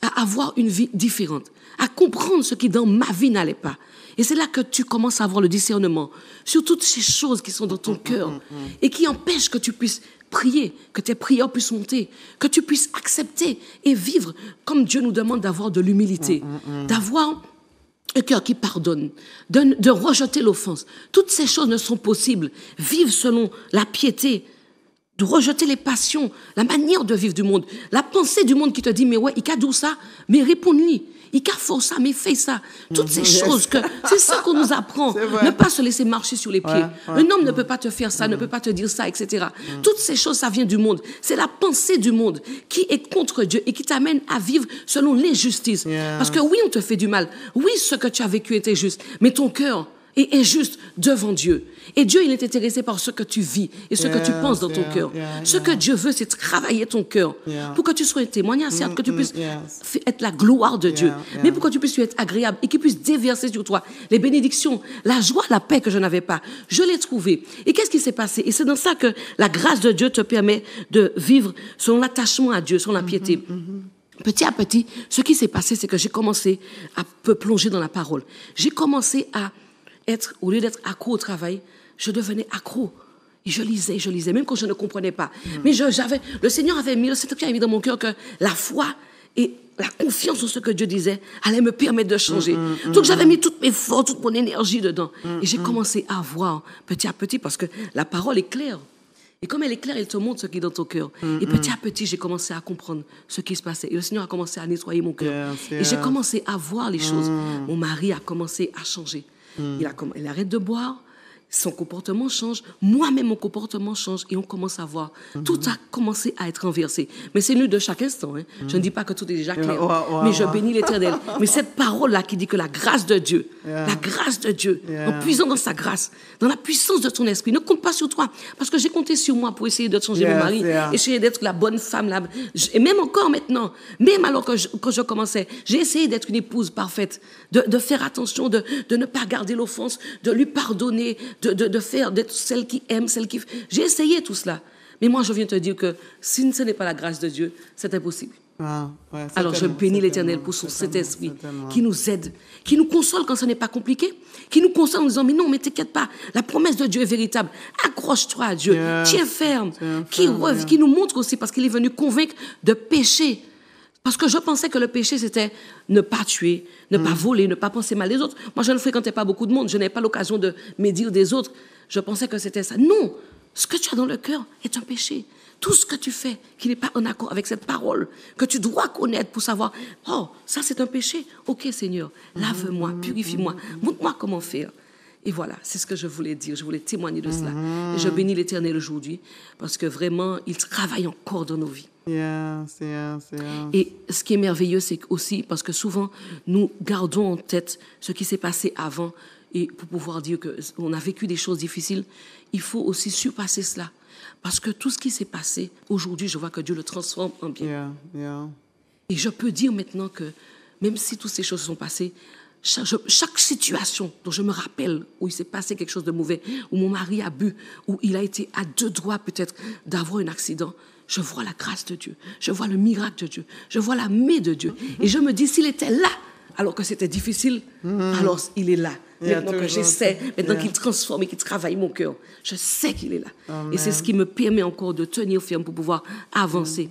à avoir une vie différente, à comprendre ce qui dans ma vie n'allait pas. Et c'est là que tu commences à avoir le discernement sur toutes ces choses qui sont dans ton cœur et qui empêchent que tu puisses prier, que tes prières puissent monter, que tu puisses accepter et vivre comme Dieu nous demande d'avoir de l'humilité, d'avoir un cœur qui pardonne, de rejeter l'offense. Toutes ces choses ne sont possibles. Vivre selon la piété, de rejeter les passions, la manière de vivre du monde, la pensée du monde qui te dit, mais ouais, il a dit ça, mais réponds-lui. Il a fait ça, mais fais ça. Toutes ces choses, c'est ça qu'on nous apprend. Ne pas se laisser marcher sur les pieds. Un homme ne peut pas te faire ça, ne peut pas te dire ça, etc. Toutes ces choses, ça vient du monde. C'est la pensée du monde qui est contre Dieu et qui t'amène à vivre selon l'injustice. Parce que oui, on te fait du mal. Oui, ce que tu as vécu était juste. Mais ton cœur et injuste devant Dieu. Et Dieu, il est intéressé par ce que tu vis et ce que tu penses dans ton cœur. Ce que Dieu veut, c'est travailler ton cœur pour que tu sois un témoignage, certes, que tu puisses être la gloire de Dieu, mais pour que tu puisses lui être agréable et qu'il puisse déverser sur toi les bénédictions, la joie, la paix que je n'avais pas. Je l'ai trouvé. Et qu'est-ce qui s'est passé? Et c'est dans ça que la grâce de Dieu te permet de vivre son attachement à Dieu, son la piété. Petit à petit, ce qui s'est passé, c'est que j'ai commencé à plonger dans la parole. J'ai commencé à être, au lieu d'être accro au travail, je devenais accro. Et je lisais, même quand je ne comprenais pas. Mais le Seigneur avait mis, le Seigneur avait mis dans mon cœur que la foi et la confiance en ce que Dieu disait allait me permettre de changer. Donc j'avais mis toutes mes forces, toute mon énergie dedans. Et j'ai commencé à voir petit à petit, parce que la parole est claire. Et comme elle est claire, elle te montre ce qui est dans ton cœur. Et petit à petit, j'ai commencé à comprendre ce qui se passait. Et le Seigneur a commencé à nettoyer mon cœur. Et j'ai commencé à voir les choses. Mon mari a commencé à changer. Il arrête de boire. Son comportement change, moi-même mon comportement change et on commence à voir. Tout a commencé à être renversé. Mais c'est nu de chaque instant. Hein. Je ne dis pas que tout est déjà clair, mais je bénis l'Éternel. Mais cette parole-là qui dit que la grâce de Dieu, en puisant dans sa grâce, dans la puissance de ton esprit, ne compte pas sur toi. Parce que j'ai compté sur moi pour essayer de changer mon mari, essayer d'être la bonne femme. Et même encore maintenant, même alors que je commençais, j'ai essayé d'être une épouse parfaite, de faire attention, de ne pas garder l'offense, de lui pardonner, d'être celle qui aime, celle qui... J'ai essayé tout cela. Mais moi, je viens te dire que si ce n'est pas la grâce de Dieu, c'est impossible. Alors, je bénis l'Éternel pour cet esprit qui nous aide, qui nous console quand ce n'est pas compliqué, qui nous console en disant, mais non, mais t'inquiète pas, la promesse de Dieu est véritable. Accroche-toi à Dieu, tiens ferme, qui nous montre aussi, parce qu'il est venu convaincre de pécher. Parce que je pensais que le péché, c'était ne pas tuer, ne pas voler, ne pas penser mal des autres. Moi, je ne fréquentais pas beaucoup de monde. Je n'avais pas l'occasion de médire des autres. Je pensais que c'était ça. Non, ce que tu as dans le cœur est un péché. Tout ce que tu fais qui n'est pas en accord avec cette parole, que tu dois connaître pour savoir, oh, ça c'est un péché. Ok, Seigneur, lave-moi, purifie-moi, montre-moi comment faire. Et voilà, c'est ce que je voulais dire. Je voulais témoigner de cela. Et je bénis l'Éternel aujourd'hui parce que vraiment, il travaille encore dans nos vies. Et ce qui est merveilleux, c'est aussi parce que souvent, nous gardons en tête ce qui s'est passé avant et pour pouvoir dire qu'on a vécu des choses difficiles, il faut aussi surpasser cela. Parce que tout ce qui s'est passé, aujourd'hui, je vois que Dieu le transforme en bien. Et je peux dire maintenant que même si toutes ces choses sont passées, chaque situation dont je me rappelle où il s'est passé quelque chose de mauvais, où mon mari a bu, où il a été à 2 doigts peut-être d'avoir un accident, je vois la grâce de Dieu, je vois le miracle de Dieu, je vois la main de Dieu. Et je me dis, s'il était là, alors que c'était difficile, alors il est là. Maintenant que j'essaie, maintenant qu'il transforme et qu'il travaille mon cœur, je sais qu'il est là. Amen. Et c'est ce qui me permet encore de tenir ferme pour pouvoir avancer.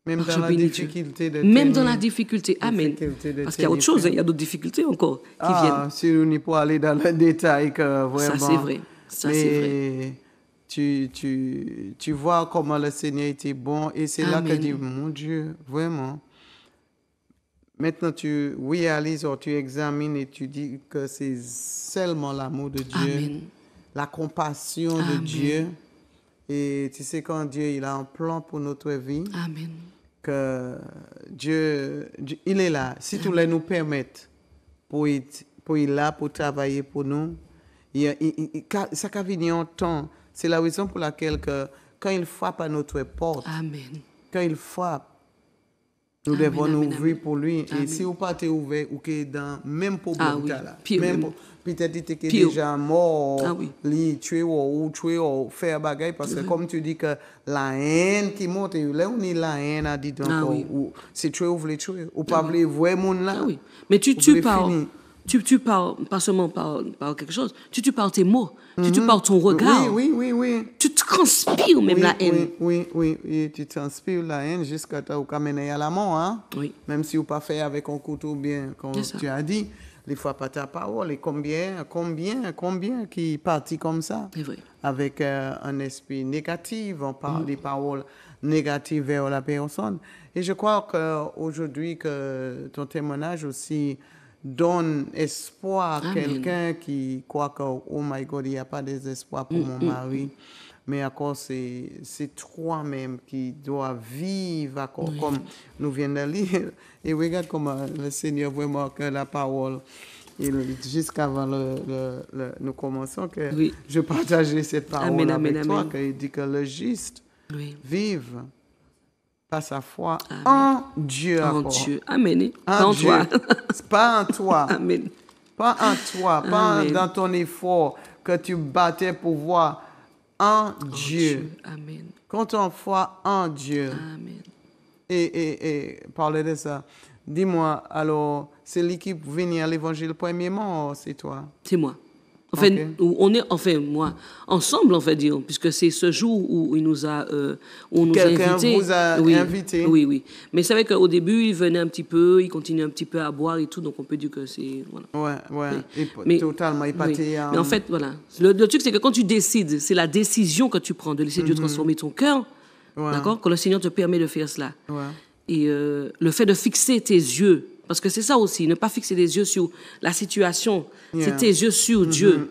Même dans la difficulté. Même dans la difficulté. Amen. Parce qu'il y a autre chose, il y a d'autres difficultés encore qui viennent. Si on n'est pas aller dans le détail, que vraiment... Ça, c'est vrai. Ça, c'est vrai. Tu vois comment le Seigneur était bon et c'est là que tu dis, mon Dieu, vraiment. Maintenant, tu réalises ou tu examines et tu dis que c'est seulement l'amour de Dieu, la compassion de Dieu. Et tu sais, quand Dieu il a un plan pour notre vie, que Dieu, il est là. Si tu le nous permettes pour être là, pour travailler pour nous, ça va venir en temps. C'est la raison pour laquelle que, quand il frappe à notre porte, quand il frappe, nous devons nous ouvrir pour lui. Et si vous pas ouvert, ou que dans même problème là, peut-être que tu es déjà mort, tué ou faire bagaille, parce que comme tu dis que la haine qui monte, là on est la haine a dit donc, c'est tuer ou voulez tuer, ou pas voulez voir mon là. Mais tu parles. Tu parles pas seulement par quelque chose, tu parles tes mots, tu parles ton regard. Oui. Tu transpires même la haine. Oui. Et tu transpires la haine jusqu'à ce que tu amènes à la mort. Hein? Oui. Même si tu pas fait avec un couteau bien, comme tu as dit, les fois pas ta parole. Et combien qui partit comme ça? C'est vrai. Avec un esprit négatif, on parle des paroles négatives vers la personne. Et je crois qu'aujourd'hui, que ton témoignage aussi donne espoir à quelqu'un qui croit que, oh my God, il n'y a pas d'espoir pour mon mari. Mais encore, c'est toi-même qui dois vivre comme nous venons de lire. Et regarde comment le Seigneur vraiment que la parole Jusqu'avant nous commençons, que Oui. je partageais cette parole Amen, avec amen, toi, amen. qu'il dit que le juste Oui. vive par sa foi Amen. en Dieu. En encore. Dieu. Amen. En Pas en Dieu. toi. C'est pas en toi. Amen. Pas en toi, pas Amen. dans ton effort que tu battais pour voir. En Dieu. Amen. Quand on foi en Dieu. Amen. Et parler de ça. Dis-moi, alors, c'est l'équipe venue à l'évangile premièrement ou c'est toi? C'est moi. Enfin, Ok. on est, enfin, moi, ensemble, on va dire, puisque c'est ce jour où il nous a, où on nous a Quelqu'un invités. vous a Oui, invité? Oui, oui. Mais c'est vrai qu'au début, il venait un petit peu, il continuait un petit peu à boire et tout, donc on peut dire que c'est, voilà. Ouais. Oui. Et totalement épaté. Mais en fait, voilà. Le truc, c'est que quand tu décides, c'est la décision que tu prends de laisser Dieu transformer ton cœur, Ouais. d'accord? Que le Seigneur te permet de faire cela. Ouais. Et le fait de fixer tes yeux, parce que c'est ça aussi, ne pas fixer les yeux sur la situation, Yeah. c'est tes yeux sur Dieu.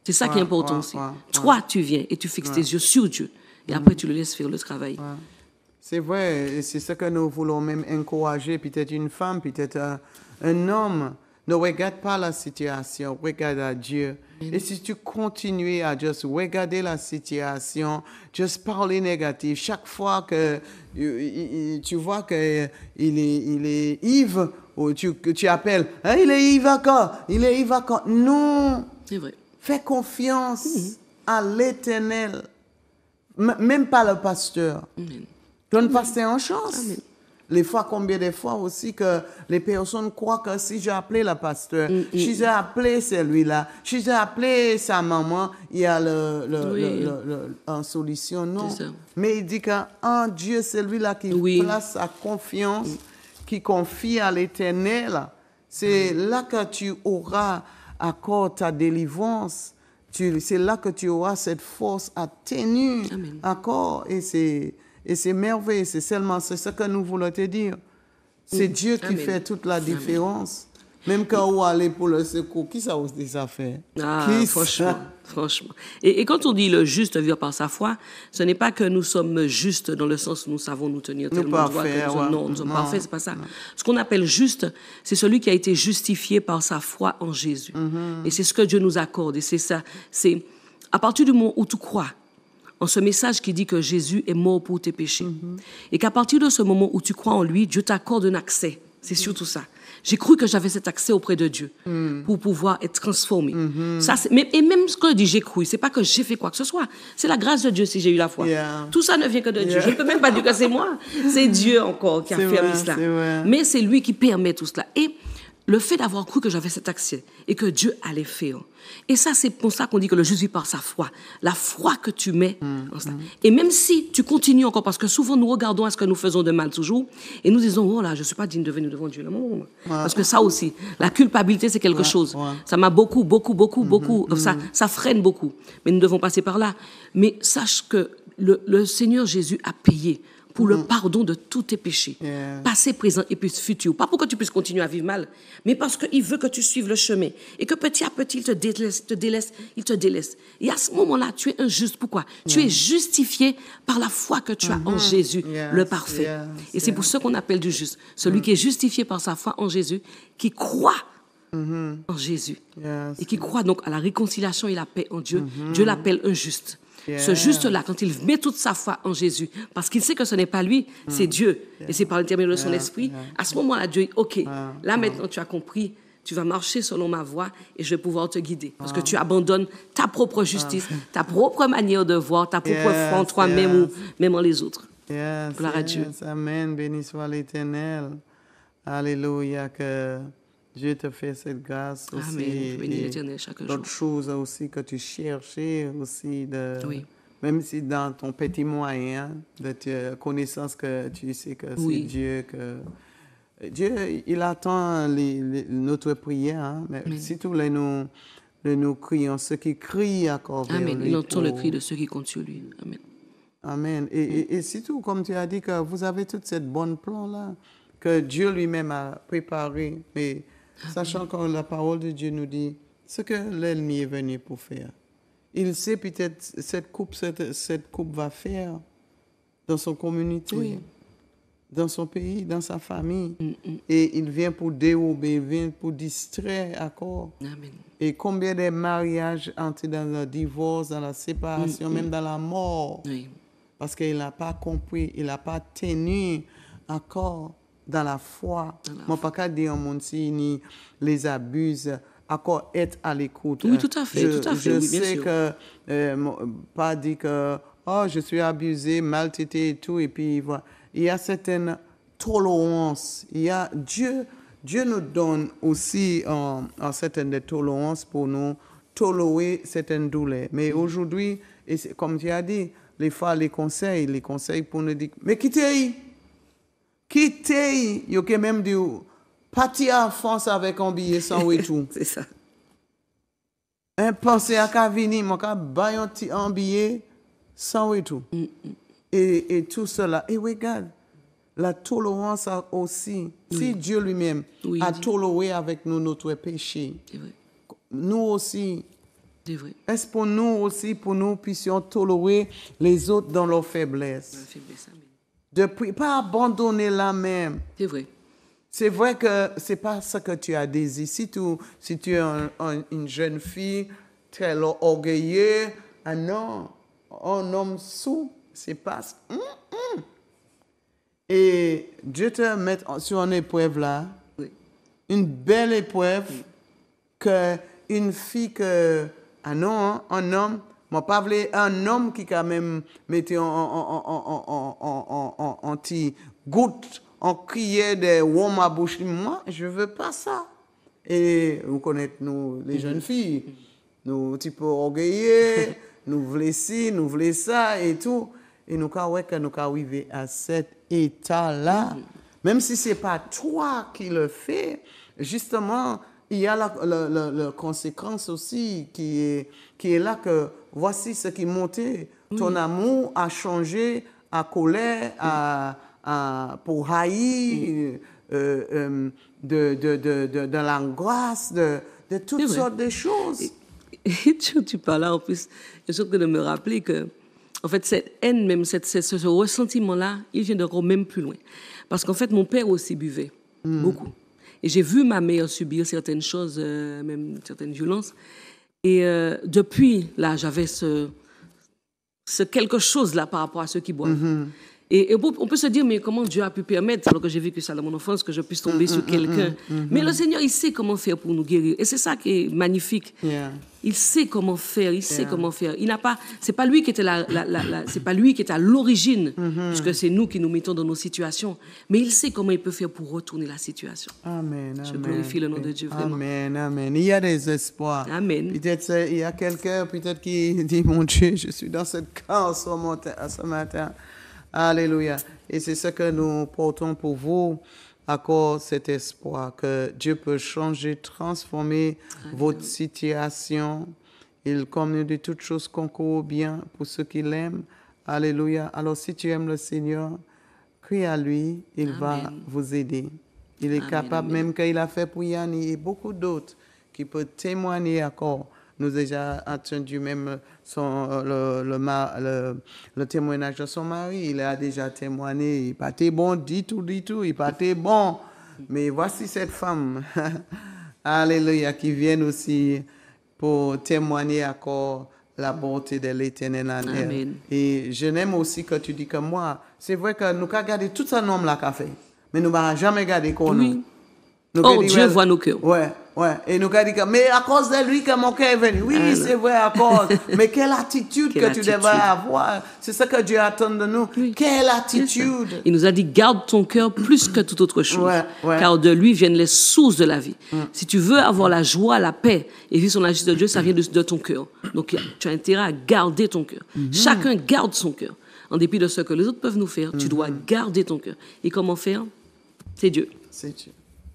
C'est ça qui est Ouais, important ouais, aussi. ouais, Toi, tu viens et tu fixes tes yeux sur Dieu. Et après, tu le laisses faire le travail. C'est vrai, et c'est ce que nous voulons même encourager, peut-être une femme, peut-être un homme. Ne regarde pas la situation, regarde à Dieu. Et si tu continues à juste regarder la situation, juste parler négatif, chaque fois que tu vois qu'il est ivre, ou tu appelles, hein, il est ivre encore, il est ivre encore. Non, C'est vrai. fais confiance à l'Éternel, même pas le pasteur. Amen. Donne le pasteur en chance. Amen. Les fois, combien de fois aussi que les personnes croient que si j'ai appelé le pasteur, si j'ai appelé celui-là, si j'ai appelé sa maman, il y a une solution. Non. C'est ça. Mais il dit qu'en Dieu, c'est lui-là qui Oui. place sa confiance, qui confie à l'Éternel. C'est là que tu auras encore ta délivrance. C'est là que tu auras cette force à tenir Amen. encore. Et c'est merveilleux, c'est ce que nous voulons te dire. C'est Dieu qui Amen. fait toute la différence. Même quand on allait pour le secours, qui ça aussi ça fait? Ah, Qui franchement, ça? franchement. Et quand on dit le juste vivre par sa foi, ce n'est pas que nous sommes justes dans le sens où nous savons nous tenir Nous tellement droit que parfaits, nous sommes, ouais. non, nous sommes Non. parfaits, c'est pas ça. Ce qu'on appelle juste, c'est celui qui a été justifié par sa foi en Jésus. Et c'est ce que Dieu nous accorde. Et c'est ça. C'est à partir du moment où tu crois en ce message qui dit que Jésus est mort pour tes péchés. Et qu'à partir de ce moment où tu crois en lui, Dieu t'accorde un accès. C'est surtout ça. J'ai cru que j'avais cet accès auprès de Dieu pour pouvoir être transformé. Ça, et même ce que je dis, j'ai cru, c'est pas que j'ai fait quoi que ce soit. C'est la grâce de Dieu si j'ai eu la foi. Yeah. Tout ça ne vient que de Dieu. Je ne peux même pas dire que c'est moi. C'est Dieu encore qui a C'est permis vrai, cela. c'est vrai. Mais c'est lui qui permet tout cela. Et le fait d'avoir cru que j'avais cet accès et que Dieu allait faire. Et ça, c'est pour ça qu'on dit que le juste vit par sa foi. La foi que tu mets en cela. Et même si tu continues encore, parce que souvent nous regardons à ce que nous faisons de mal toujours, et nous disons, oh là, je ne suis pas digne de venir devant Dieu. Parce que ça aussi, la culpabilité, c'est quelque chose. ouais. Ça m'a beaucoup. Ça freine beaucoup. Mais nous devons passer par là. Mais sache que le Seigneur Jésus a payé pour le pardon de tous tes péchés, Yeah. passé, présent et puis futur. Pas pour que tu puisses continuer à vivre mal, mais parce qu'il veut que tu suives le chemin et que petit à petit, il te délaisse. Et à ce moment-là, tu es injuste. Pourquoi? Tu es justifié par la foi que tu as en Jésus, Yes, le parfait. yes, Et c'est pour ça qu'on appelle du juste. Celui qui est justifié par sa foi en Jésus, qui croit en Jésus. Yes. Et qui croit donc à la réconciliation et la paix en Dieu. Dieu l'appelle un juste. Yes. Ce juste-là, quand il met toute sa foi en Jésus, parce qu'il sait que ce n'est pas lui, c'est Dieu, et c'est par l'intermédiaire de son esprit, à ce moment-là, Dieu dit, OK, là maintenant tu as compris, tu vas marcher selon ma voie et je vais pouvoir te guider. Parce que tu abandonnes ta propre justice, ta propre manière de voir, ta propre foi en toi-même ou même en les autres. Yes, Gloire à Dieu. Amen. Béni soit l'Éternel. Alléluia. Que Dieu te fait cette grâce aussi. Amen. Bénis Et l'Éternel chaque jour. d'autres choses aussi que tu cherchais aussi. Oui. Même si dans ton petit moyen de connaissance que tu sais que c'est Oui. Dieu que... Dieu, il attend notre prière, hein, mais surtout nous crions, ceux qui crient encore vers Amen. lui Il entend le pour- cri de ceux qui comptent sur lui. Amen. Amen. Et surtout, comme tu as dit, que vous avez toute cette bonne plan-là, que Dieu lui-même a préparé, mais sachant que la parole de Dieu nous dit ce que l'ennemi est venu pour faire. Il sait peut-être cette coupe va faire dans son communauté. Oui. dans son pays, dans sa famille. Et il vient pour dérober, il vient pour distraire, d'accord? Amen. Et combien de mariages entrent dans le divorce, dans la séparation, même dans la mort? Oui. Parce qu'il n'a pas compris, il n'a pas tenu encore dans la foi. Moi, pas qu'à dire au monde si ni les abuse, encore être à l'écoute. Oui, tout à fait, tout à fait, Je oui, bien sais sûr. que, pas dire que, oh, je suis abusé, maltraité et tout, et puis voilà. Il y a certaines tolérances. Il y a Dieu nous donne aussi une certaine tolérance pour nous tolérer certaines douleurs. Mais aujourd'hui, et comme tu as dit, les fois, les conseils pour nous dire, mais quittez, il y a même dit, partir en France avec un billet sans retour. C'est ça. Pensez à Cavini, mon cas, un billet sans retour. Et tout cela. Et regarde, la tolérance aussi. Si Dieu lui-même Oui, a Dieu. toléré avec nous notre péché, C'est vrai. nous aussi, C'est vrai. est-ce pour nous aussi, pour nous puissions tolérer les autres dans leur faiblesse? La faiblesse, amen. Depuis, pas abandonner la même. C'est vrai. C'est vrai que c'est pas ça que tu as désiré. Si tu es une jeune fille très orgueilleuse, un homme sous, c'est pas... Et Dieu te met sur une épreuve là, Oui. une belle épreuve, que une fille que... Ah non, un homme, moi pas voulu un homme qui quand même mettait en petit goutte, en criait des rhum à bouche. Moi, je veux pas ça. Et vous connaissez, nous, les jeunes filles, nous, un petit peu orgueilleux, nous voulons ci, nous voulons ça et tout. Et nous, quand nous arrivons à cet état-là, même si ce n'est pas toi qui le fais, justement, il y a la conséquence aussi qui est là que voici ce qui montait. Ton amour a changé à colère, pour haïr, de l'angoisse, de toutes C'est vrai. sortes de choses. Et tu parles là, en plus, je suis en train de me rappeler que, en fait, cette haine, même ce ressentiment-là, il vient encore même plus loin. Parce qu'en fait, mon père aussi buvait, beaucoup. Et j'ai vu ma mère subir certaines choses, même certaines violences. Et depuis, là, j'avais ce quelque chose-là par rapport à ceux qui boivent. Et on peut se dire, mais comment Dieu a pu permettre, alors que j'ai vécu ça dans mon enfance, que je puisse tomber sur quelqu'un. Mais le Seigneur, il sait comment faire pour nous guérir. Et c'est ça qui est magnifique. Yeah. Il sait comment faire, il sait comment faire. Il n'a pas, c'est pas lui qui était c'est pas lui qui est à l'origine, puisque c'est nous qui nous mettons dans nos situations. Mais il sait comment il peut faire pour retourner la situation. Amen, Je amen. glorifie le nom de Dieu, vraiment. Amen, amen. Il y a des espoirs. Amen. Peut-être il y a quelqu'un peut-être qui dit, mon Dieu, je suis dans cette case ce matin. Alléluia. Et c'est ce que nous portons pour vous, encore cet espoir que Dieu peut changer, transformer votre situation. Il, comme nous dit, toutes choses concourent bien pour ceux qui l'aiment. Alléluia. Alors, si tu aimes le Seigneur, crie à lui, il va vous aider. Il est capable, même qu'il a fait pour Yanni et beaucoup d'autres, qui peuvent témoigner encore. Nous avons déjà entendu même le témoignage de son mari. Il a déjà témoigné. Il pas été bon, dit tout. Il pas été bon. Mais voici cette femme, alléluia, qui vient aussi pour témoigner encore la bonté de l'Éternel en elle. Amen. Et je n'aime aussi que tu dis que moi, c'est vrai que nous avons gardé tout un homme là qu'a fait, mais nous n'avons jamais gardé qu'on nous. Oh, Dieu voit nos cœurs. Ouais. Et nous avons dit que, mais à cause de lui que mon cœur est venu. Oui, c'est vrai, à cause. Mais quelle attitude que tu devrais avoir. C'est ça que Dieu attend de nous. Oui. Quelle attitude. Il nous a dit, garde ton cœur plus que toute autre chose. Ouais. Car de lui viennent les sources de la vie. Si tu veux avoir la joie, la paix et vivre son justice de Dieu, ça vient de ton cœur. Donc, tu as intérêt à garder ton cœur. Chacun garde son cœur. En dépit de ce que les autres peuvent nous faire, tu dois garder ton cœur. Et comment faire? C'est Dieu. C'est Dieu.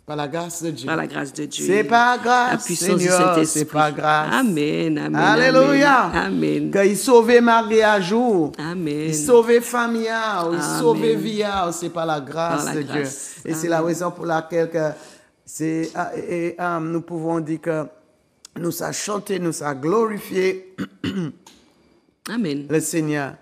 Par la grâce de Dieu. Par la grâce de Dieu. C'est pas grâce, La puissance Seigneur, du Saint-Esprit. c'est pas grâce. Amen, amen. Alléluia. Amen. Qu'il sauve Marie à jour. Amen. Il sauve famille, il Amen. sauve vie, c'est par la grâce Par la de Dieu. grâce. Et c'est la raison pour laquelle nous pouvons dire que nous avons chanté, nous avons glorifié Amen. le Seigneur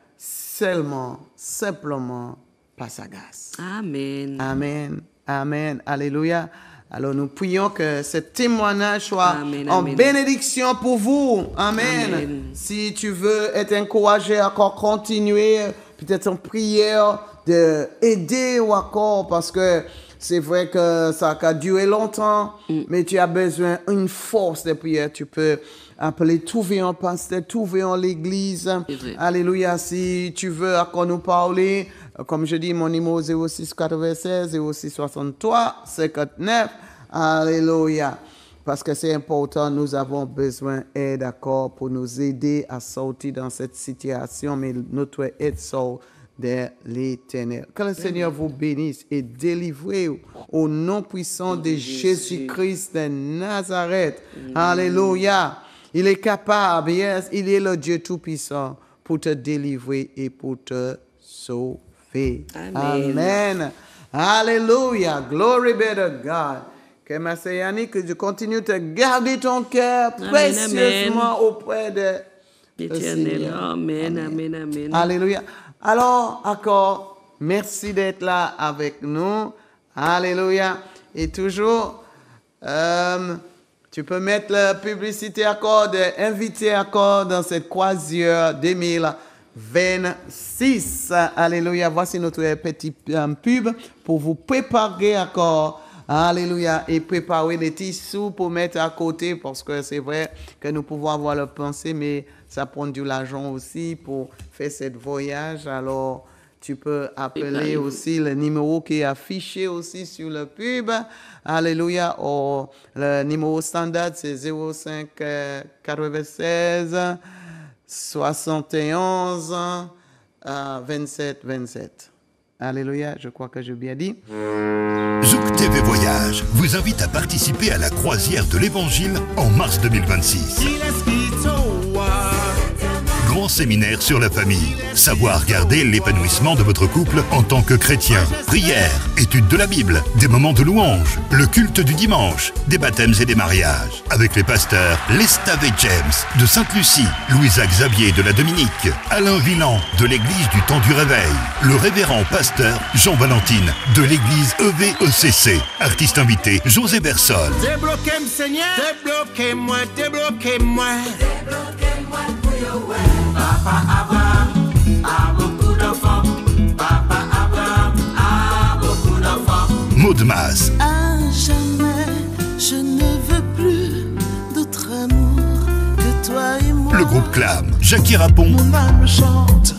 simplement par sa grâce. Amen. Amen. Amen. Alléluia. Alors nous prions que ce témoignage soit Amen, en amen. bénédiction pour vous. Amen. Amen. Si tu veux être encouragé à encore continuer, peut-être en prière, d'aider ou encore, parce que c'est vrai que ça a duré longtemps, mais tu as besoin d'une force de prière. Tu peux appeler tout veillant pasteur, tout veillant l'église. C'est vrai. Alléluia. Si tu veux encore nous parler, comme je dis, mon numéro 06 96 06 63 59. Alléluia. Parce que c'est important, nous avons besoin d'aide, d'accord, pour nous aider à sortir dans cette situation, mais notre aide sort de l'Éternel. Que le Seigneur vous bénisse et délivre au nom puissant de Jésus-Christ de Nazareth. Alléluia. Il est capable, yes, il est le Dieu Tout-Puissant pour te délivrer et pour te sauver. Amen. Amen. Alléluia. Glory be to God. Que ma sœur Yannick, que tu continues de garder ton cœur Amen, précieusement auprès de L'Éternel. Seigneur. Amen, amen, amen. Alléluia. Alors, encore, merci d'être là avec nous. Alléluia. Et toujours, tu peux mettre la publicité encore, inviter encore dans cette croisière 2026. Alléluia. Voici notre petit pub pour vous préparer encore. Alléluia. Et préparer les tissus pour mettre à côté parce que c'est vrai que nous pouvons avoir le pensée, mais ça prend de l'argent aussi pour faire ce voyage. Alors, tu peux appeler aussi le numéro qui est affiché aussi sur le pub. Alléluia. Oh, le numéro standard, c'est 05 96 71 27 27. Alléluia. Je crois que j'ai bien dit. Zouk TV Voyage vous invite à participer à la croisière de l'Évangile en mars 2026. Grand séminaire sur la famille. Savoir garder l'épanouissement de votre couple en tant que chrétien. Prière, étude de la Bible, des moments de louange, le culte du dimanche, des baptêmes et des mariages. Avec les pasteurs Lestave et James de Sainte-Lucie, Louisa Xavier de la Dominique, Alain Villan de l'église du Temps du Réveil, le révérend pasteur Jean Valentine de l'église EVECC. Artiste invité José Bersol. Débloquez-moi, Seigneur. Débloquez-moi, débloquez-moi. Débloquez-moi pour your way. Papa Abraham a beaucoup d'enfants. Papa Abraham a beaucoup d'enfants. Maud Mas. À jamais, je ne veux plus d'autre amour que toi et moi. Le groupe Clam. Jackie Rapon. Mon âme chante.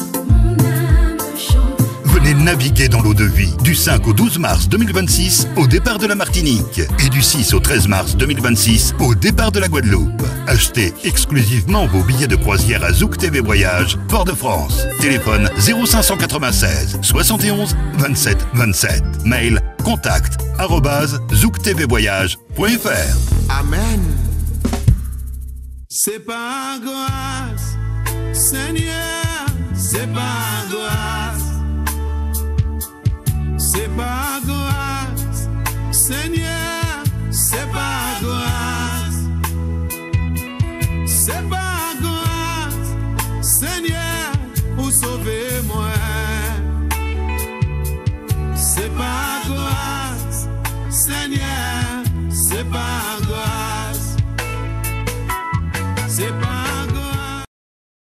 Venez naviguer dans l'eau de vie du 5 au 12 mars 2026 au départ de la Martinique et du 6 au 13 mars 2026 au départ de la Guadeloupe. Achetez exclusivement vos billets de croisière à Zouk TV Voyage, Fort-de-France. Téléphone 0596 71 27 27. Mail contact@zouktvvoyage.fr. Amen. C'est pas grâce, Seigneur, c'est pas grâce. C'est pas grâce, Seigneur, c'est pas grâce. C'est pas grâce, Seigneur.